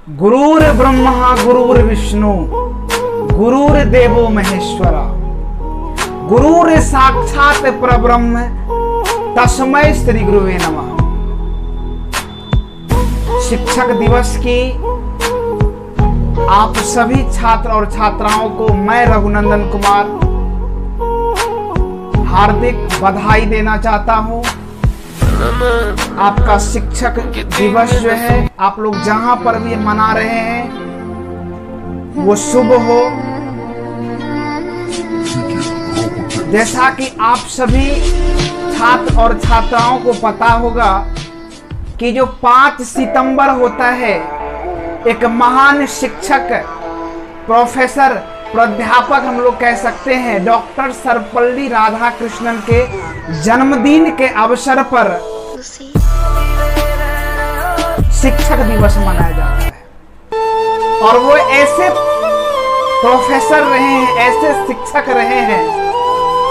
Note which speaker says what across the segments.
Speaker 1: गुरुर् ब्रह्मा गुरुर्विष्णु गुरुर्देवो महेश्वरा गुरुर् साक्षात परब्रह्म तस्मै श्री गुरुवे नमः। शिक्षक दिवस की आप सभी छात्र और छात्राओं को मैं रघुनंदन कुमार हार्दिक बधाई देना चाहता हूं। आपका शिक्षक दिवस जो है आप लोग जहां पर भी मना रहे हैं वो शुभ हो। जैसा कि आप सभी छात्र और छात्राओं को पता होगा कि जो 5 सितंबर होता है एक महान शिक्षक प्रोफेसर प्राध्यापक हम लोग कह सकते हैं डॉक्टर सर्वपल्ली राधाकृष्णन के जन्मदिन के अवसर पर शिक्षक दिवस मनाया जाता है। और वो ऐसे प्रोफेसर रहे हैं, ऐसे शिक्षक रहे हैं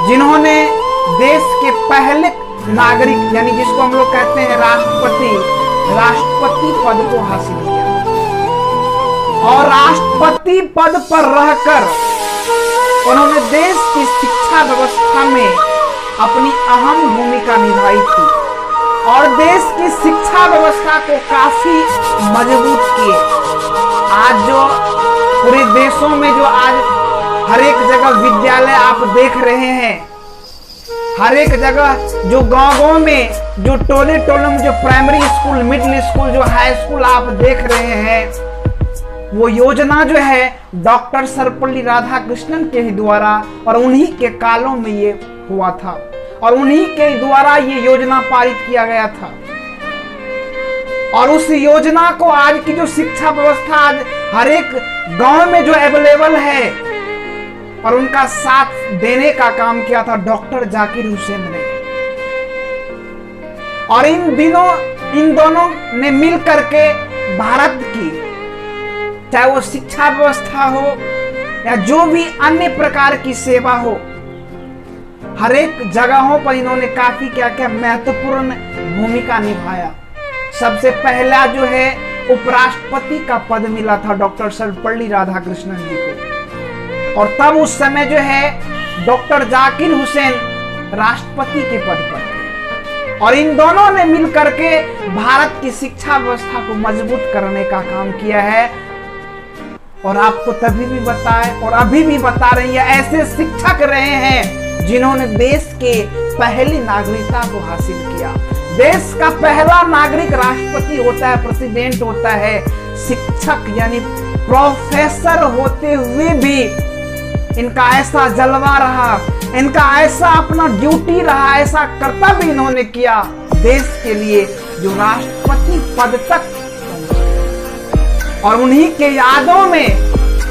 Speaker 1: जिन्होंने देश के पहले नागरिक यानी जिसको हम लोग कहते हैं राष्ट्रपति पद को हासिल किया और राष्ट्रपति पद पर रहकर उन्होंने देश की शिक्षा व्यवस्था में अपनी अहम भूमिका निभाई थी और देश की शिक्षा व्यवस्था को काफी मजबूत किए। आज जो पूरे देशों में जो आज हर एक जगह विद्यालय आप देख रहे हैं, हर एक जगह जो गांव में जो टोले टोले में जो प्राइमरी स्कूल, मिडिल स्कूल, जो हाई स्कूल आप देख रहे हैं, वो योजना जो है डॉक्टर सर्वपल्ली राधाकृष्णन के ही द्वारा और उन्हीं के कालों में ये हुआ था और उन्हीं के द्वारा ये योजना पारित किया गया था। और उस योजना को आज की जो शिक्षा व्यवस्था आज हर एक गांव में जो अवेलेबल है और उनका साथ देने का काम किया था डॉक्टर जाकिर हुसैन ने। और इन दोनों ने मिलकर के भारत की चाहे वो शिक्षा व्यवस्था हो या जो भी अन्य प्रकार की सेवा हो, हर एक जगहों पर इन्होंने काफी क्या क्या महत्वपूर्ण भूमिका निभाया। सबसे पहला जो है उपराष्ट्रपति का पद मिला था डॉक्टर सर्वपल्ली राधाकृष्णन जी को और तब उस समय जो है डॉक्टर जाकिर हुसैन राष्ट्रपति के पद पर थे और इन दोनों ने मिलकर के भारत की शिक्षा व्यवस्था को मजबूत करने का काम किया है। और आपको तभी भी बताए और अभी भी बता रही है, ऐसे शिक्षक रहे हैं जिन्होंने देश के पहली नागरिकता को हासिल किया। देश का पहला नागरिक राष्ट्रपति होता है, प्रेसिडेंट होता है। शिक्षक यानी प्रोफेसर होते हुए भी इनका ऐसा जलवा रहा, इनका ऐसा अपना ड्यूटी रहा, ऐसा कर्तव्य इन्होंने किया देश के लिए जो राष्ट्रपति पद तक। और उन्हीं के यादों में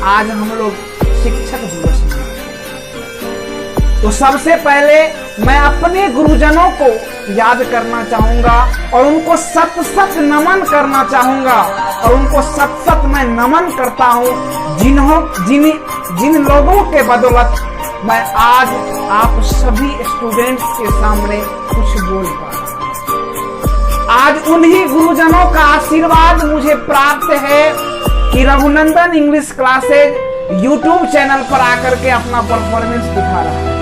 Speaker 1: आज हम लोग शिक्षक दिवस मनाते। तो सबसे पहले मैं अपने गुरुजनों को याद करना चाहूंगा और उनको सत सत नमन करना चाहूंगा और उनको सत सत मैं नमन करता हूं जिन लोगों के बदौलत मैं आज आप सभी स्टूडेंट्स के सामने कुछ बोल पा रहा हूं। आज उन्हीं गुरुजनों का आशीर्वाद मुझे प्राप्त है कि Raghunandan English classes YouTube channel पर आकर के अपना परफॉर्मेंस दिखा रहा है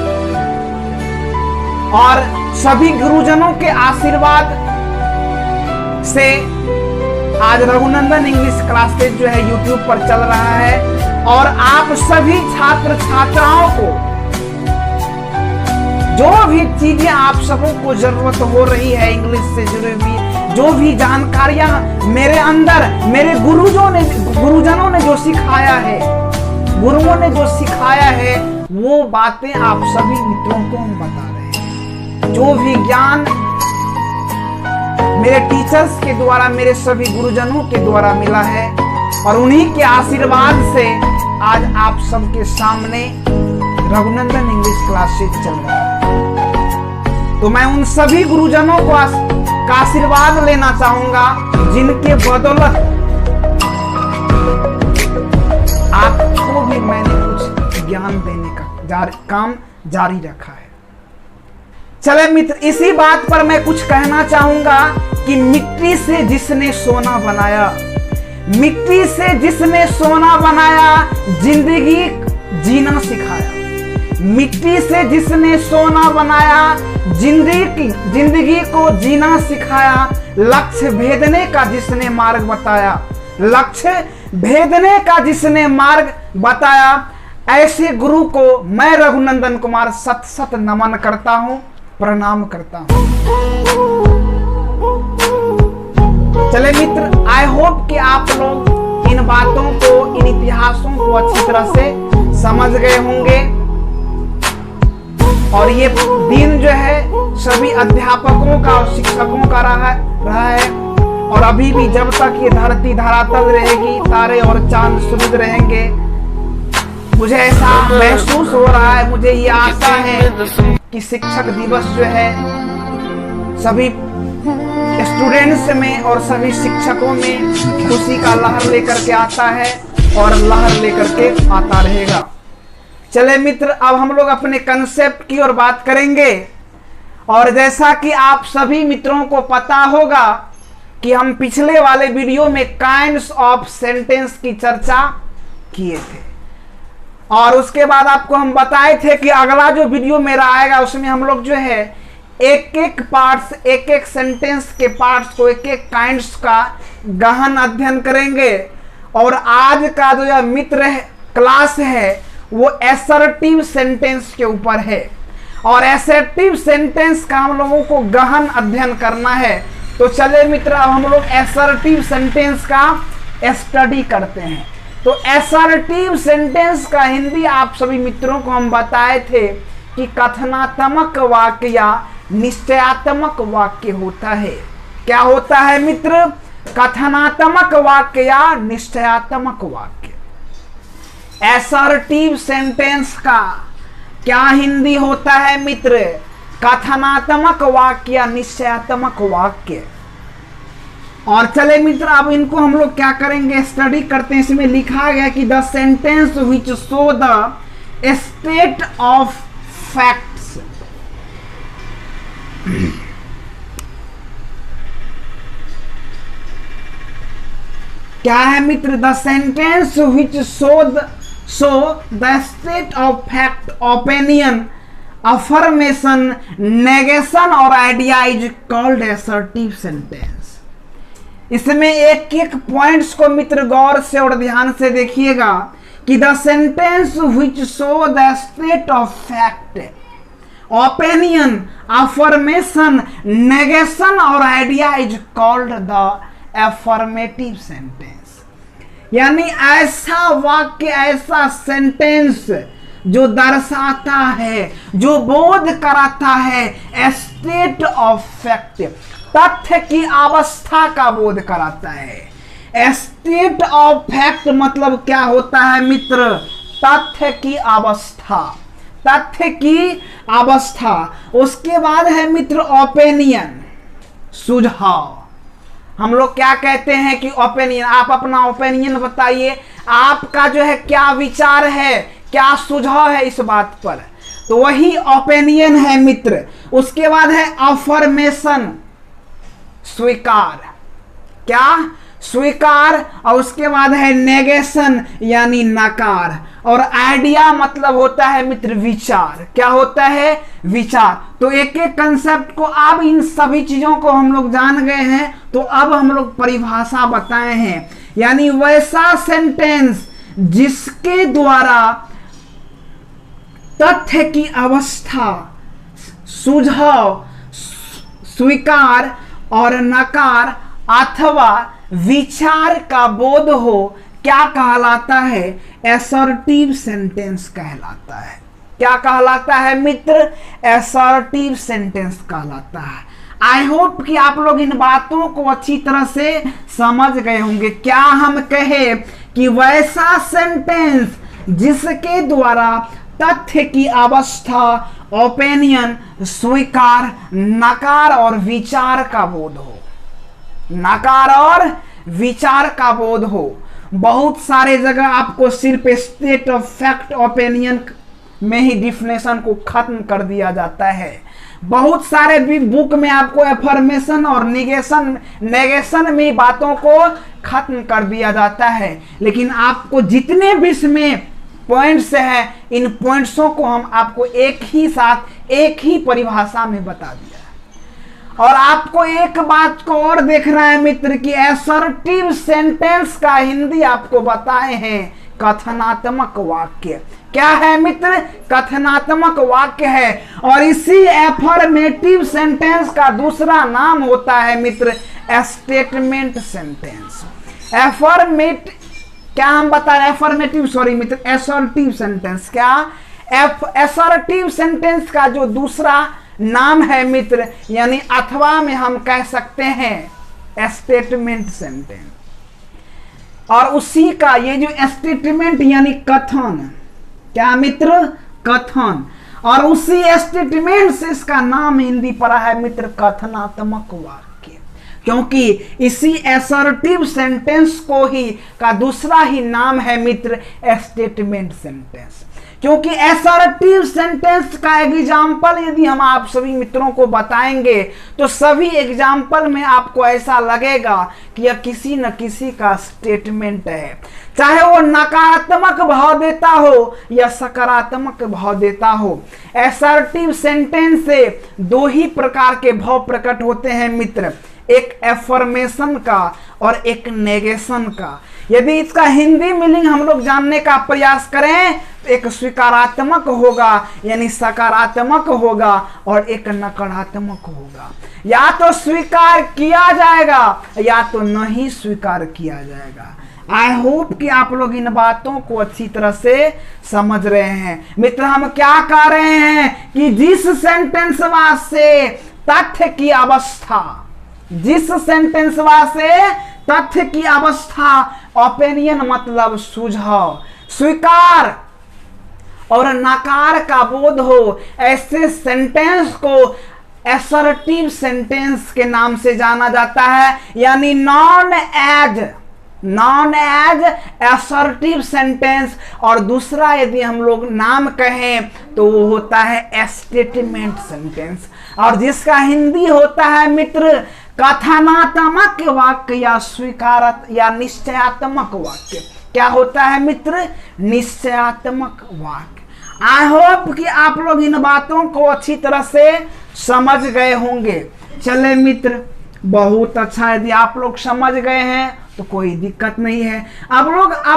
Speaker 1: और सभी गुरुजनों के आशीर्वाद से आज रघुनंदन इंग्लिश क्लासेज जो है यूट्यूब पर चल रहा है। और आप सभी छात्र छात्राओं को जो भी चीजें आप सबों को जरूरत हो रही है इंग्लिश से जुड़ी हुई जो भी जानकारियां मेरे अंदर मेरे गुरुजनों ने जो सिखाया है, गुरुओं ने जो सिखाया है, वो बातें आप सभी मित्रों को हम बता रहे हैं। जो भी ज्ञान मेरे टीचर्स के द्वारा, मेरे सभी गुरुजनों के द्वारा मिला है और उन्हीं के आशीर्वाद से आज आप सबके सामने रघुनंदन इंग्लिश क्लासेस चल रहा है। तो मैं उन सभी गुरुजनों का आशीर्वाद लेना चाहूंगा जिनके बदौलत आपको भी मैंने कुछ ज्ञान देने का काम जारी रखा है। चले मित्र, इसी बात पर मैं कुछ कहना चाहूंगा कि मिट्टी से जिसने सोना बनाया, मिट्टी से जिसने सोना बनाया, जिंदगी जीना सिखाया। मिट्टी से जिसने सोना बनाया, जिंदगी को जीना सिखाया। लक्ष्य भेदने का जिसने मार्ग बताया, लक्ष्य भेदने का जिसने मार्ग बताया। ऐसे गुरु को मैं रघुनंदन कुमार सत सत नमन करता हूं, प्रणाम करता हूं। चले मित्र, आई होप कि आप लोग इन बातों को, इन इतिहासों को अच्छी तरह से समझ गए होंगे। और ये दिन जो है सभी अध्यापकों का और शिक्षकों का रहा है। और अभी भी जब तक ये धरती धरातल रहेगी, तारे और चांद सूरज रहेंगे, मुझे ऐसा महसूस हो रहा है, मुझे ये आशा है कि शिक्षक दिवस जो है सभी स्टूडेंट्स में और सभी शिक्षकों में खुशी का लहर लेकर के आता है और लहर लेकर के आता रहेगा। चले मित्र, अब हम लोग अपने कंसेप्ट की ओर बात करेंगे। और जैसा कि आप सभी मित्रों को पता होगा कि हम पिछले वाले वीडियो में काइंड्स ऑफ सेंटेंस की चर्चा किए थे, और उसके बाद आपको हम बताए थे कि अगला जो वीडियो मेरा आएगा उसमें हम लोग जो है एक एक पार्ट्स, एक एक सेंटेंस के पार्ट्स को, एक एक काइंड्स का गहन अध्ययन करेंगे। और आज का जो यह मित्र क्लास है वो असर्टिव सेंटेंस के ऊपर है, और असर्टिव सेंटेंस का हम लोगों को गहन अध्ययन करना है। तो चले मित्र, अब हम लोग असर्टिव सेंटेंस का स्टडी करते हैं। तो असर्टिव सेंटेंस का हिंदी आप सभी मित्रों को हम बताए थे कि कथनात्मक वाक्य या निश्चयात्मक वाक्य होता है। क्या होता है मित्र? कथनात्मक वाक्य या निश्चयात्मक वाक्य। असर्टिव सेंटेंस का क्या हिंदी होता है मित्र? कथनात्मक वाक्य या निश्चयात्मक वाक्य। और चले मित्र, अब इनको हम लोग क्या करेंगे, स्टडी करते हैं। इसमें लिखा गया कि the sentence which show the state of facts. क्या है मित्र? The sentence which show the state of fact, opinion, affirmation, negation और idea is called assertive sentence. इसमें एक एक पॉइंट्स को मित्र गौर से और ध्यान से देखिएगा कि the sentence which show the state of fact, opinion, affirmation, negation और idea is called the affirmative sentence. यानी ऐसा वाक्य, ऐसा सेंटेंस जो दर्शाता है, जो बोध कराता है स्टेट ऑफ फैक्ट, तथ्य की अवस्था का बोध कराता है। स्टेट ऑफ फैक्ट मतलब क्या होता है मित्र? तथ्य की अवस्था, तथ्य की अवस्था। उसके बाद है मित्र ओपिनियन, सुझाव। हम लोग क्या कहते हैं कि ओपिनियन, आप अपना ओपिनियन बताइए, आपका जो है क्या विचार है, क्या सुझाव है इस बात पर, तो वही ओपिनियन है मित्र। उसके बाद है अफर्मेशन, स्वीकार, क्या? स्वीकार। और उसके बाद है नेगेशन यानी नकार। और आइडिया मतलब होता है मित्र विचार। क्या होता है? विचार। तो एक एक कंसेप्ट को, अब इन सभी चीजों को हम लोग जान गए हैं, तो अब हम लोग परिभाषा बताए हैं। यानी वैसा सेंटेंस जिसके द्वारा तथ्य की अवस्था, सुझाव, स्वीकार और नकार अथवा विचार का बोध हो, क्या कहलाता है? असर्टिव सेंटेंस कहलाता है। क्या कहलाता है मित्र? असर्टिव सेंटेंस कहलाता है। आई होप कि आप लोग इन बातों को अच्छी तरह से समझ गए होंगे। क्या हम कहे कि वैसा सेंटेंस जिसके द्वारा तथ्य की अवस्था, ओपिनियन, स्वीकार, नकार और विचार का बोध हो, नकार और विचार का बोध हो। बहुत सारे जगह आपको सिर्फ स्टेट ऑफ फैक्ट, ओपिनियन में ही डिफिनेशन को खत्म कर दिया जाता है। बहुत सारे भी बुक में आपको एफर्मेशन और नेगेशन में बातों को खत्म कर दिया जाता है, लेकिन आपको जितने भी इसमें पॉइंट्स हैं, इन पॉइंट्सों को हम आपको एक ही साथ एक ही परिभाषा में बता दिया है। और आपको एक बात को और देखना है मित्र कि असर्टिव सेंटेंस का हिंदी आपको बताए हैं कथनात्मक वाक्य। क्या है मित्र? कथनात्मक वाक्य है। और इसी एफर्मेटिव सेंटेंस का दूसरा नाम होता है मित्र स्टेटमेंट सेंटेंस। क्या हम बता रहे हैं? एफर्मेटिव, सॉरी मित्र, असर्टिव सेंटेंस। क्या? असर्टिव सेंटेंस का जो दूसरा नाम है मित्र, यानी अथवा में हम कह सकते हैं स्टेटमेंट सेंटेंस। और उसी का ये जो स्टेटमेंट यानी कथन, क्या मित्र? कथन। और उसी स्टेटमेंट से इसका नाम हिंदी पड़ा है मित्र कथनात्मक वाक्य, क्योंकि इसी असर्टिव सेंटेंस को ही का दूसरा ही नाम है मित्र स्टेटमेंट सेंटेंस। क्योंकि असर्टिव सेंटेंस का एग्जाम्पल यदि हम आप सभी मित्रों को बताएंगे तो सभी एग्जाम्पल में आपको ऐसा लगेगा कि यह किसी न किसी का स्टेटमेंट है, चाहे वो नकारात्मक भाव देता हो या सकारात्मक भाव देता हो। असर्टिव सेंटेंस से दो ही प्रकार के भाव प्रकट होते हैं मित्र, एक एफर्मेशन का और एक नेगेशन का। यदि इसका हिंदी मीनिंग हम लोग जानने का प्रयास करें तो एक स्वीकारात्मक होगा यानी सकारात्मक होगा, और एक नकारात्मक होगा। या तो स्वीकार किया जाएगा या तो नहीं स्वीकार किया जाएगा। आई होप कि आप लोग इन बातों को अच्छी तरह से समझ रहे हैं। मित्र, हम क्या कह रहे हैं कि जिस सेंटेंस से तथ्य की अवस्था, जिस सेंटेंस से तथ्य की अवस्था, ओपिनियन मतलब सुझाव, स्वीकार और नकार का बोध हो, ऐसे सेंटेंस को असर्टिव सेंटेंस के नाम से जाना जाता है, यानी नॉन एज असर्टिव सेंटेंस। और दूसरा यदि हम लोग नाम कहें तो वो होता है स्टेटमेंट सेंटेंस, और जिसका हिंदी होता है मित्र कथनात्मक वाक्य या स्वीकारत या निश्चयात्मक वाक्य। क्या होता है मित्र? निश्चयात्मक वाक्य। आई होप कि आप लोग इन बातों को अच्छी तरह से समझ गए होंगे। चले मित्र, बहुत अच्छा, यदि आप लोग समझ गए हैं तो कोई दिक्कत नहीं है। अब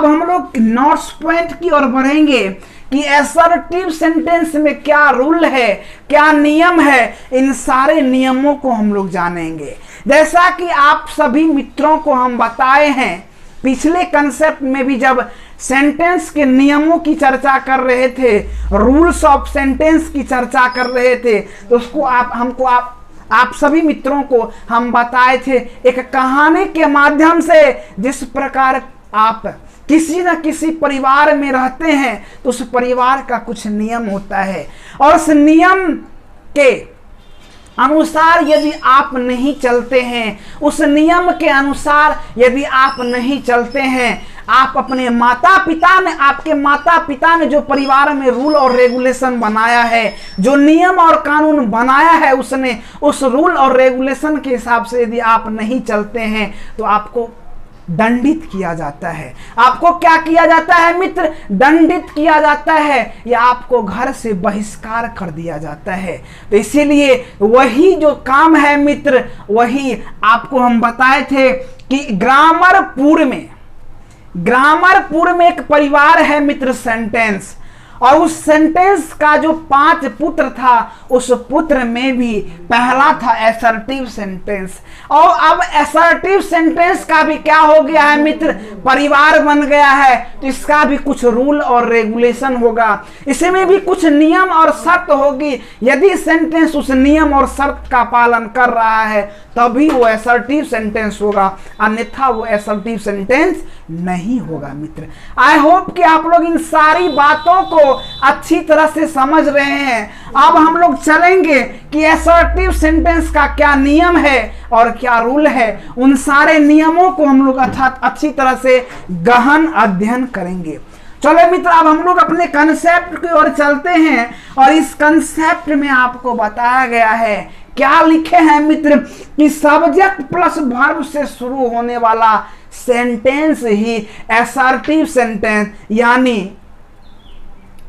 Speaker 1: हम लोग नोट्स पॉइंट की ओर बढ़ेंगे कि असर्टिव सेंटेंस में क्या रूल है, क्या नियम है। इन सारे नियमों को हम लोग जानेंगे। जैसा कि आप सभी मित्रों को हम बताए हैं पिछले कंसेप्ट में भी, जब सेंटेंस के नियमों की चर्चा कर रहे थे, रूल्स ऑफ सेंटेंस की चर्चा कर रहे थे, तो उसको आप सभी मित्रों को हम बताए थे एक कहानी के माध्यम से, जिस प्रकार आप किसी न किसी परिवार में रहते हैं तो उस परिवार का कुछ नियम होता है, और उस नियम के अनुसार यदि आप नहीं चलते हैं, उस नियम के अनुसार यदि आप नहीं चलते हैं, आप अपने माता पिता ने, आपके माता पिता ने जो परिवार में रूल और रेगुलेशन बनाया है, जो नियम और कानून बनाया है, उसने उस रूल और रेगुलेशन के हिसाब से यदि आप नहीं चलते हैं तो आपको दंडित किया जाता है। आपको क्या किया जाता है मित्र? दंडित किया जाता है, या आपको घर से बहिष्कार कर दिया जाता है। तो इसीलिए वही जो काम है मित्र, वही आपको हम बताए थे कि ग्रामरपुर में एक परिवार है मित्र सेंटेंस, और उस सेंटेंस का जो 5 पुत्र था, उस पुत्र में भी पहला था असर्टिव सेंटेंस। और अब असर्टिव सेंटेंस का भी क्या हो गया है मित्र? परिवार बन गया है, तो इसका भी कुछ रूल और रेगुलेशन होगा, इसमें भी कुछ नियम और शर्त होगी। यदि सेंटेंस उस नियम और शर्त का पालन कर रहा है तभी वो असर्टिव सेंटेंस होगा, अन्यथा वो असर्टिव सेंटेंस नहीं होगा मित्र। आई होप कि आप लोग इन सारी बातों को अच्छी तरह से समझ रहे हैं। अब हम लोग चलेंगे कि असर्टिव सेंटेंस का क्या नियम है और क्या रूल है। उन सारे नियमों को हम लोग अच्छी तरह से गहन अध्ययन करेंगे। चलो मित्र, अब हम लोग अपने कंसेप्ट की ओर चलते हैं और इस कंसेप्ट में आपको बताया गया है, क्या लिखे हैं मित्र, कि सब्जेक्ट प्लस वर्ब से शुरू होने वाला सेंटेंस ही असर्टिव सेंटेंस यानी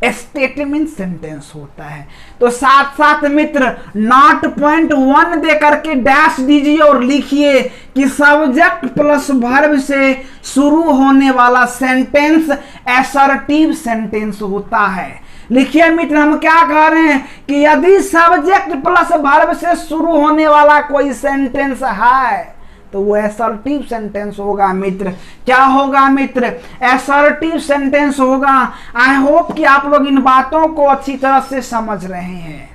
Speaker 1: स्टेटमेंट सेंटेंस होता है। तो साथ साथ मित्र नॉट पॉइंट 1 दे करके डैश दीजिए और लिखिए कि सब्जेक्ट प्लस वर्ब से शुरू होने वाला सेंटेंस असर्टिव सेंटेंस होता है। लिखिए मित्र, हम क्या कह रहे हैं कि यदि सब्जेक्ट प्लस वर्ब से शुरू होने वाला कोई सेंटेंस है तो वो असर्टिव सेंटेंस होगा मित्र। क्या होगा मित्र? असर्टिव सेंटेंस होगा। आई होप कि आप लोग इन बातों को अच्छी तरह से समझ रहे हैं।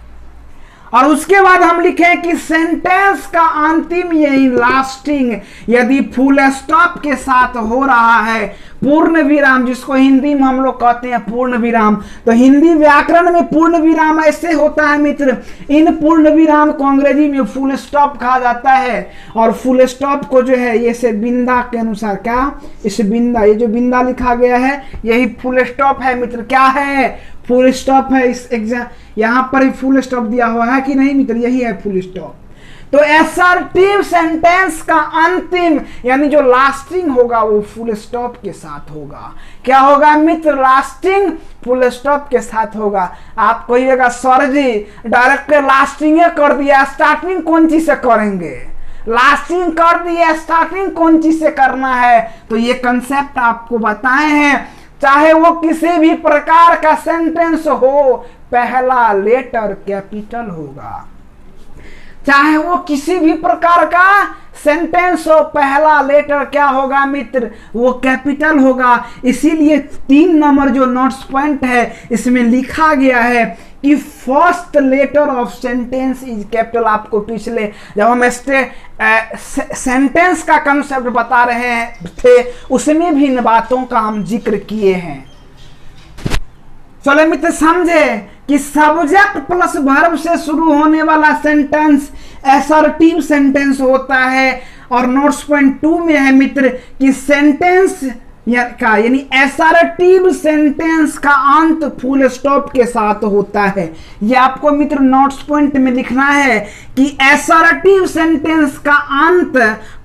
Speaker 1: और उसके बाद हम लिखें कि सेंटेंस का अंतिम यही लास्टिंग यदि फुल स्टॉप के साथ हो रहा है, पूर्ण विराम जिसको हिंदी में हम लोग कहते हैं पूर्ण विराम, तो हिंदी व्याकरण में पूर्ण विराम ऐसे होता है मित्र, इन पूर्ण विराम को अंग्रेजी में फुल स्टॉप कहा जाता है। और फुल स्टॉप को जो है ये से बिंदा के अनुसार, क्या इस बिंदा, ये जो बिंदा लिखा गया है यही फुल स्टॉप है मित्र। क्या है? फुल स्टॉप है। इस एग्जाम यहां पर फुल स्टॉप दिया हुआ है कि नहीं मित्र? यही है फुल स्टॉप। तो असर्टिव सेंटेंस का अंतिम यानी जो लास्टिंग होगा वो फुल स्टॉप के साथ होगा। क्या होगा मित्र? लास्टिंग फुल स्टॉप के साथ होगा। आप कहिएगा सर जी डायरेक्ट लास्टिंग कर दिया, स्टार्टिंग कौन चीज से करेंगे? लास्टिंग कर दिया, स्टार्टिंग कौन चीज से करना है? तो ये कंसेप्ट आपको बताए हैं। चाहे वो किसी भी प्रकार का सेंटेंस हो, पहला लेटर कैपिटल होगा। चाहे वो किसी भी प्रकार का सेंटेंस हो, पहला लेटर क्या होगा मित्र? वो कैपिटल होगा। इसीलिए 3 नंबर जो नोट्स पॉइंट है इसमें लिखा गया है कि first letter of sentence is capital. आपको पिछले जब हम सेंटेंस का कंसेप्ट बता रहे थे उसमें भी इन बातों का हम जिक्र किए हैं। चलो मित्र समझे कि सब्जेक्ट प्लस वर्ब से शुरू होने वाला सेंटेंस असर्टिव सेंटेंस होता है। और नोट्स पॉइंट 2 में है मित्र कि सेंटेंस का यानी असर्टिव सेंटेंस का अंत फुल स्टॉप के साथ होता है। ये आपको मित्र नोट्स पॉइंट में लिखना है कि असर्टिव सेंटेंस का अंत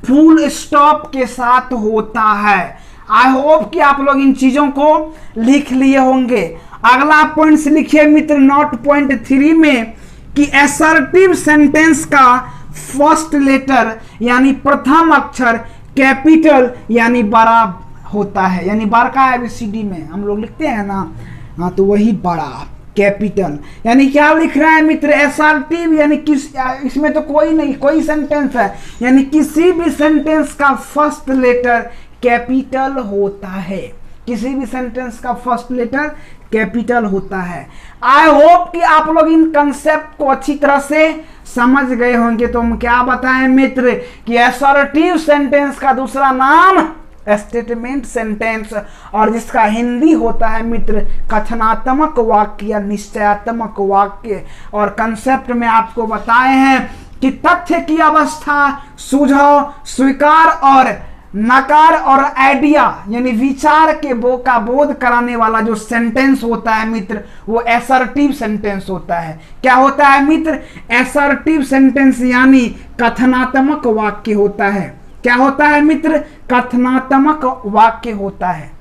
Speaker 1: फुल स्टॉप के साथ होता है। आई होप कि आप लोग इन चीजों को लिख लिए होंगे। अगला पॉइंट से लिखिए मित्र नोट पॉइंट 3 में कि असर्टिव सेंटेंस का फर्स्ट लेटर यानी प्रथम अक्षर कैपिटल यानी बड़ा होता है। यानी बड़का ABCD में हम लोग लिखते हैं ना, हाँ तो वही बड़ा कैपिटल। यानी क्या लिख रहा है मित्र? असर्टिव यानी किस, इसमें तो कोई नहीं, कोई सेंटेंस है यानी किसी भी सेंटेंस का फर्स्ट लेटर कैपिटल होता है। किसी भी सेंटेंस का फर्स्ट लेटर कैपिटल होता है। आई होप कि आप लोग इन कंसेप्ट को अच्छी तरह से समझ गए होंगे। तो हम क्या बताएं मित्र कि असर्टिव सेंटेंस का दूसरा नाम स्टेटमेंट सेंटेंस, और जिसका हिंदी होता है मित्र कथनात्मक वाक्य या निश्चयात्मक वाक्य। और कंसेप्ट में आपको बताए हैं कि तथ्य की अवस्था, सुझाव, स्वीकार और नकार और आइडिया यानी विचार के का बोध कराने वाला जो सेंटेंस होता है मित्र वो असर्टिव सेंटेंस होता है। क्या होता है मित्र? असर्टिव सेंटेंस यानी कथनात्मक वाक्य होता है। क्या होता है मित्र? कथनात्मक वाक्य होता है।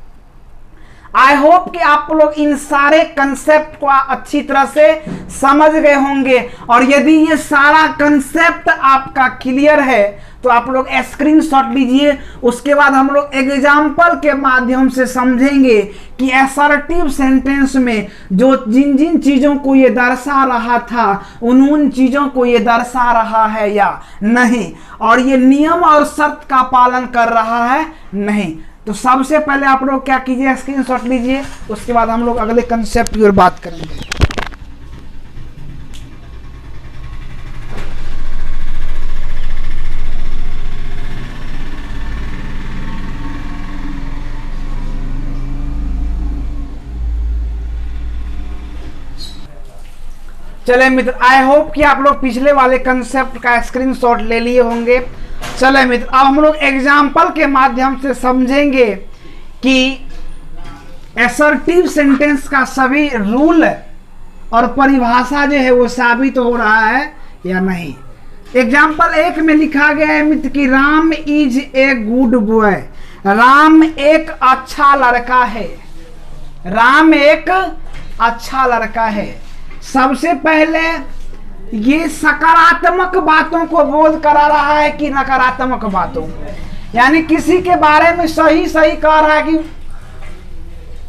Speaker 1: आई होप कि आप लोग इन सारे कंसेप्ट को अच्छी तरह से समझ गए होंगे। और यदि ये सारा कंसेप्ट आपका क्लियर है तो आप लोग स्क्रीनशॉट लीजिए। उसके बाद हम लोग एग्जाम्पल के माध्यम से समझेंगे कि असर्टिव सेंटेंस में जो जिन जिन चीजों को ये दर्शा रहा था उन चीजों को ये दर्शा रहा है या नहीं, और ये नियम और शर्त का पालन कर रहा है नहीं। तो सबसे पहले आप लोग क्या कीजिए, स्क्रीनशॉट लीजिए। उसके बाद हम लोग अगले कंसेप्ट की ओर बात करेंगे। चले मित्र, आई होप कि आप लोग पिछले वाले कंसेप्ट का स्क्रीनशॉट ले लिए होंगे। चले मित्र, अब हम लोग एग्जाम्पल के माध्यम से समझेंगे कि असर्टिव सेंटेंस का सभी रूल और परिभाषा जो है वो साबित हो रहा है या नहीं। एग्जाम्पल 1 में लिखा गया है मित्र कि Ram is a good boy. Ram एक अच्छा लड़का है। राम एक अच्छा लड़का है। सबसे पहले ये सकारात्मक बातों को बोध करा रहा है कि नकारात्मक बातों, यानी किसी के बारे में सही सही कह रहा है कि,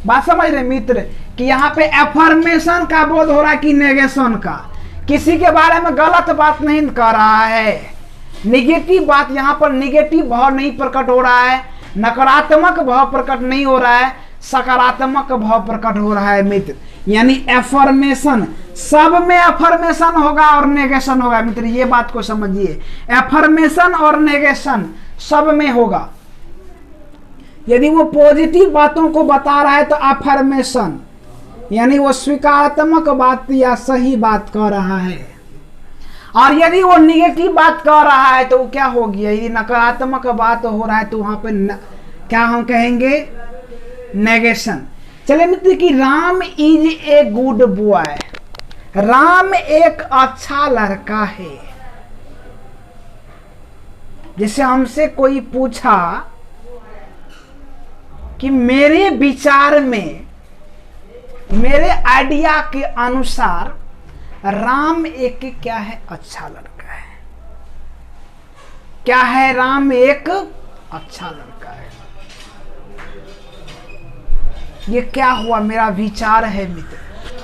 Speaker 1: बात समझ रहे मित्र, कि यहाँ पे एफर्मेशन का बोध हो रहा है कि नेगेशन का। किसी के बारे में गलत बात नहीं कर रहा है, निगेटिव बात, यहाँ पर निगेटिव भाव नहीं प्रकट हो रहा है, नकारात्मक भाव प्रकट नहीं हो रहा है, सकारात्मक भाव प्रकट हो रहा है मित्र। यानी एफर्मेशन, सब में एफर्मेशन होगा और नेगेशन होगा मित्र, ये बात को समझिए। एफर्मेशन और नेगेशन सब में होगा। यदि वो पॉजिटिव बातों को बता रहा है तो अफर्मेशन, यानी वो स्वीकारात्मक बात या सही बात कह रहा है, और यदि वो निगेटिव बात कह रहा है तो क्या होगी, यदि नकारात्मक बात हो रहा है तो वहां पे क्या हम कहेंगे, नेगेशन। चले मित्र कि Ram is a good boy. Ram एक अच्छा लड़का है। जैसे हमसे कोई पूछा कि मेरे विचार में, मेरे आइडिया के अनुसार राम एक क्या है, अच्छा लड़का है। क्या है, राम एक अच्छा लड़का है। ये क्या हुआ, मेरा विचार है मित्र।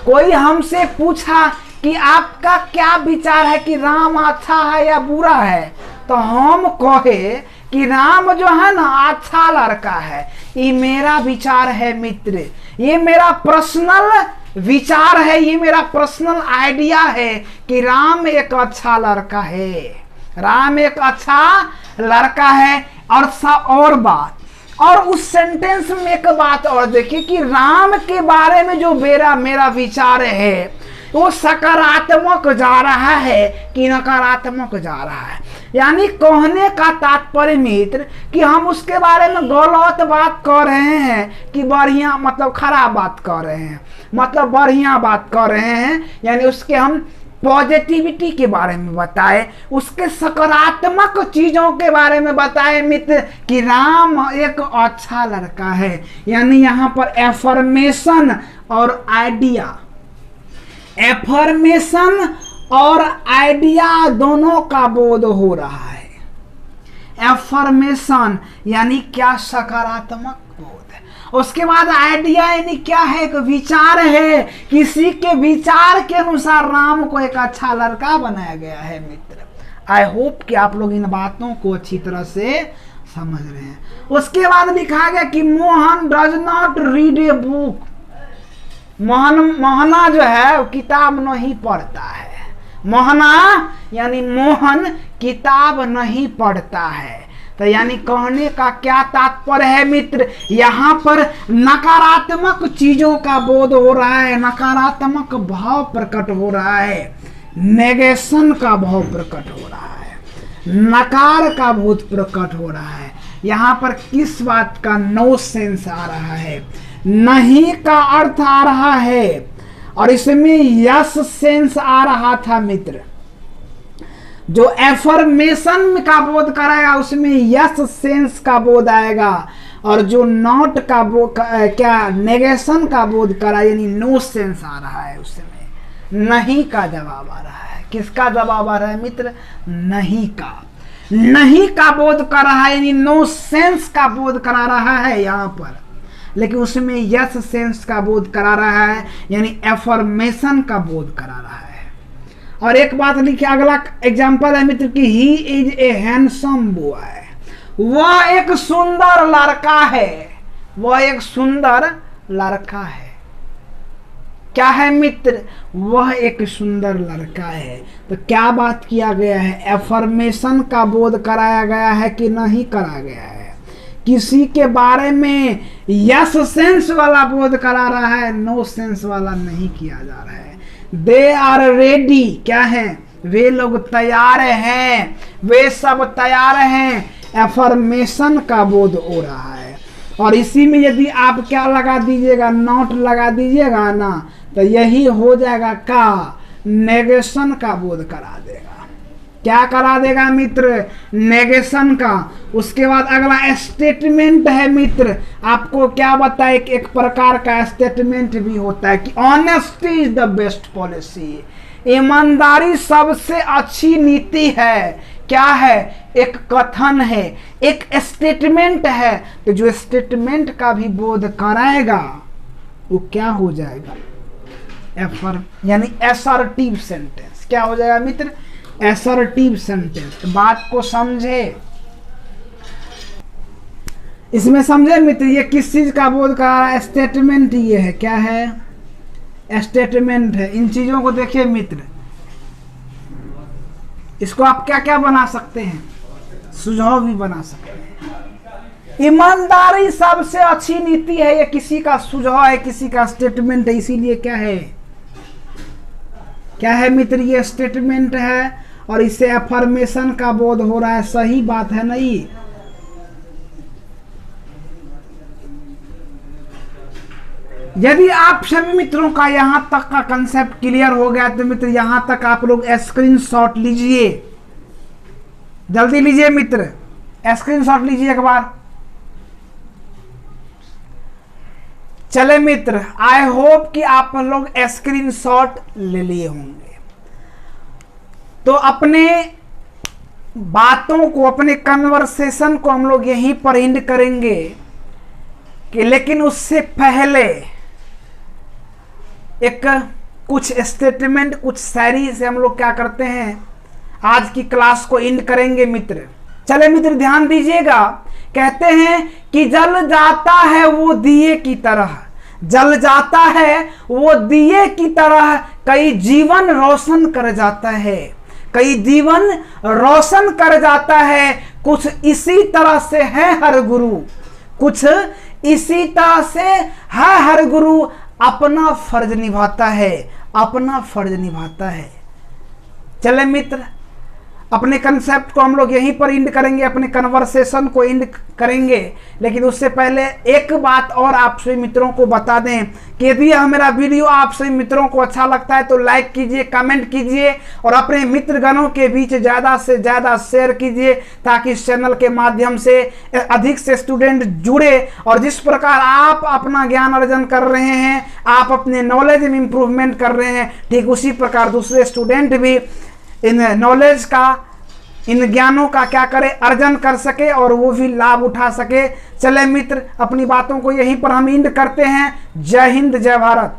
Speaker 1: कोई हमसे पूछा कि आपका क्या विचार है कि राम अच्छा है या बुरा है, तो हम कहे कि राम जो है ना अच्छा लड़का है। ये मेरा विचार है मित्र, ये मेरा पर्सनल विचार है, ये मेरा पर्सनल आइडिया है कि राम एक अच्छा लड़का है। राम एक अच्छा लड़का है। और बात, और उस सेंटेंस में एक बात और देखिए कि राम के बारे में जो मेरा विचार है वो सकारात्मक जा रहा है कि नकारात्मक जा रहा है। यानी कहने का तात्पर्य मित्र कि हम उसके बारे में गलत बात कर रहे हैं कि बढ़िया, मतलब खराब बात कर रहे हैं, मतलब बढ़िया बात कर रहे हैं। यानी उसके हम पॉजिटिविटी के बारे में बताए, उसके सकारात्मक चीजों के बारे में बताए मित्र कि राम एक अच्छा लड़का है। यानी यहाँ पर एफर्मेशन और आइडिया, एफर्मेशन और आइडिया दोनों का बोध हो रहा है। एफर्मेशन यानी क्या, सकारात्मक बोध। उसके बाद आइडिया यानी क्या है, एक विचार है। किसी के विचार के अनुसार राम को एक अच्छा लड़का बनाया गया है मित्र। आई होप कि आप लोग इन बातों को अच्छी तरह से समझ रहे हैं। उसके बाद लिखा गया कि Mohan does not read a book. मोहना जो है वो किताब नहीं पढ़ता है। मोहना यानी मोहन किताब नहीं पढ़ता है। तो यानी कहने का क्या तात्पर्य है मित्र, यहाँ पर नकारात्मक चीजों का बोध हो रहा है, नकारात्मक भाव प्रकट हो रहा है, नेगेशन का भाव प्रकट हो रहा है, नकार का बोध प्रकट हो रहा है। यहाँ पर किस बात का नो सेंस आ रहा है, नहीं का अर्थ आ रहा है, और इसमें यस सेंस आ रहा था मित्र। जो एफर्मेशन का बोध कराएगा उसमें यस सेंस का बोध आएगा, और जो नॉट का क्या नेगेशन का बोध करा यानी नो सेंस आ रहा है, उसमें नहीं का जवाब आ रहा है। किसका जवाब आ रहा है मित्र, नहीं का। नहीं का बोध कर रहा है यानी नो सेंस का बोध करा रहा है यहाँ पर, लेकिन उसमें यस सेंस का बोध करा रहा है यानी एफर्मेशन का बोध करा रहा है। और एक बात लिखिए, अगला एग्जांपल है मित्र कि he is a handsome boy. वह एक सुंदर लड़का है। वह एक सुंदर लड़का है। क्या है मित्र, वह एक सुंदर लड़का है। तो क्या बात किया गया है, एफर्मेशन का बोध कराया गया है कि नहीं करा गया है। किसी के बारे में यस सेंस वाला बोध करा रहा है, नो सेंस वाला नहीं किया जा रहा है। दे आर रेडी, क्या है, वे लोग तैयार हैं, वे सब तैयार हैं, एफर्मेशन का बोध हो रहा है। और इसी में यदि आप क्या लगा दीजिएगा, नॉट लगा दीजिएगा ना, तो यही हो जाएगा का नेगेशन का बोध करा देगा। क्या करा देगा मित्र? नेगेशन का। उसके बाद अगला स्टेटमेंट है मित्र। आपको क्या बताए, एक प्रकार का स्टेटमेंट भी होता है कि honesty is the best policy, ईमानदारी सबसे अच्छी नीति है। क्या है? एक कथन है, एक स्टेटमेंट है। तो जो स्टेटमेंट का भी बोध कराएगा वो क्या हो जाएगा? यानी असर्टिव सेंटेंस। क्या हो जाएगा मित्र? Assertive sentence. बात को समझे, इसमें समझे मित्र, ये किस चीज का बोध कर रहा है? स्टेटमेंट ये है। क्या है? स्टेटमेंट है। इन चीजों को देखिए मित्र, इसको आप क्या क्या बना सकते हैं? सुझाव भी बना सकते हैं। ईमानदारी सबसे अच्छी नीति है, ये किसी का सुझाव है, किसी का स्टेटमेंट है। इसीलिए क्या है, क्या है मित्र? ये स्टेटमेंट है और इससे अफर्मेशन का बोध हो रहा है। सही बात है नहीं? यदि आप सभी मित्रों का यहां तक का कंसेप्ट क्लियर हो गया तो मित्र यहां तक आप लोग स्क्रीनशॉट लीजिए, जल्दी लीजिए मित्र, स्क्रीनशॉट लीजिए एक बार। चले मित्र, आई होप कि आप लोग स्क्रीनशॉट ले लिए होंगे। तो अपने बातों को, अपने कन्वर्सेशन को हम लोग यहीं पर एंड करेंगे कि लेकिन उससे पहले एक कुछ स्टेटमेंट, कुछ शायरी से हम लोग क्या करते हैं, आज की क्लास को एंड करेंगे मित्र। चले मित्र ध्यान दीजिएगा। कहते हैं कि जल जाता है वो दिए की तरह, जल जाता है वो दिए की तरह, कई जीवन रोशन कर जाता है, कई जीवन रोशन कर जाता है। कुछ इसी तरह से है हर गुरु, कुछ इसी तरह से है हर गुरु, अपना फर्ज निभाता है, अपना फर्ज निभाता है। चले मित्र, अपने कंसेप्ट को हम लोग यहीं पर एंड करेंगे, अपने कन्वर्सेशन को एंड करेंगे। लेकिन उससे पहले एक बात और आप सभी मित्रों को बता दें कि यदि यह मेरा वीडियो आप सभी मित्रों को अच्छा लगता है तो लाइक कीजिए, कमेंट कीजिए और अपने मित्रगणों के बीच ज़्यादा से ज़्यादा शेयर कीजिए, ताकि इस चैनल के माध्यम से अधिक से स्टूडेंट जुड़े। और जिस प्रकार आप अपना ज्ञान अर्जन कर रहे हैं, आप अपने नॉलेज में इम्प्रूवमेंट कर रहे हैं, ठीक उसी प्रकार दूसरे स्टूडेंट भी इन नॉलेज का, इन ज्ञानों का क्या करे, अर्जन कर सके और वो भी लाभ उठा सके। चले मित्र, अपनी बातों को यहीं पर हम एंड करते हैं। जय हिंद, जय भारत।